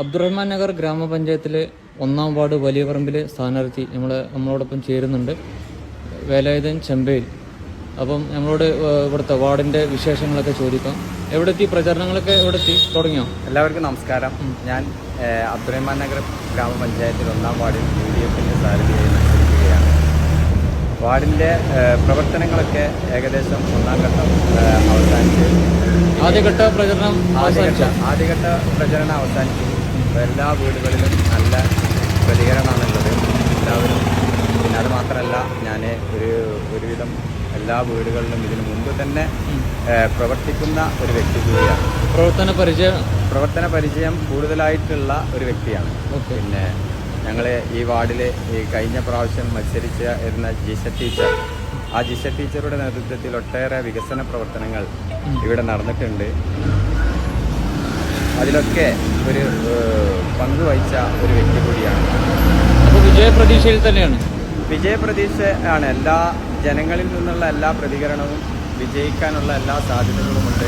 അബ്ദുറഹ്മാൻ നഗർ ഗ്രാമപഞ്ചായത്തിലെ 1-ാം വാർഡ് വലിയ പറമ്പിലെ സ്ഥാനാർത്ഥി നമ്മളോടൊപ്പം ചേരുന്നുണ്ട്, വേലായുധൻ ചെമ്പേൽ. അപ്പം നമ്മളോട് ഇവിടുത്തെ വാർഡിൻ്റെ വിശേഷങ്ങളൊക്കെ ചോദിക്കാം. എവിടെ എത്തി? പ്രചരണങ്ങളൊക്കെ എവിടെ എത്തി? തുടങ്ങിയോ? എല്ലാവർക്കും നമസ്കാരം. ഞാൻ അബ്ദുറഹ്മാൻ നഗർ ഗ്രാമപഞ്ചായത്തിൽ 1-ാം വാർഡിൽ UDFിൻ്റെ സ്ഥാനാർത്ഥിയായി മത്സരിക്കുകയാണ്. വാർഡിൻ്റെ പ്രവർത്തനങ്ങളൊക്കെ ഏകദേശം 1-ാം ഘട്ടം അവസാനിച്ച്, ആദ്യഘട്ട പ്രചരണം അവസാനിച്ചു. എല്ലാ വീടുകളിലും നല്ല പ്രതികരണമാണുള്ളത്. എല്ലാവരും, പിന്നെ അത് മാത്രമല്ല, ഞാൻ ഒരുവിധം എല്ലാ വീടുകളിലും ഇതിനു മുമ്പ് തന്നെ പ്രവർത്തിക്കുന്ന ഒരു വ്യക്തി കൂടിയാണ്. പ്രവർത്തന പരിചയം കൂടുതലായിട്ടുള്ള ഒരു വ്യക്തിയാണ്. പിന്നെ ഞങ്ങൾ ഈ വാർഡിൽ ഈ കഴിഞ്ഞ പ്രാവശ്യം മത്സരിച്ചിരുന്ന ജിഷ ടീച്ചർ, ആ ജിഷ ടീച്ചറുടെ നേതൃത്വത്തിൽ ഒട്ടേറെ വികസന പ്രവർത്തനങ്ങൾ ഇവിടെ നടന്നിട്ടുണ്ട്. അതിലൊക്കെ ഒരു പങ്കുവഹിച്ച ഒരു വ്യക്തി കൂടിയാണ്. അപ്പോൾ വിജയപ്രതീക്ഷയിൽ തന്നെയാണ്. വിജയപ്രതീക്ഷ ആണ്. എല്ലാ ജനങ്ങളിൽ നിന്നുള്ള എല്ലാ പ്രതികരണവും വിജയിക്കാനുള്ള എല്ലാ സാധ്യതകളുമുണ്ട്.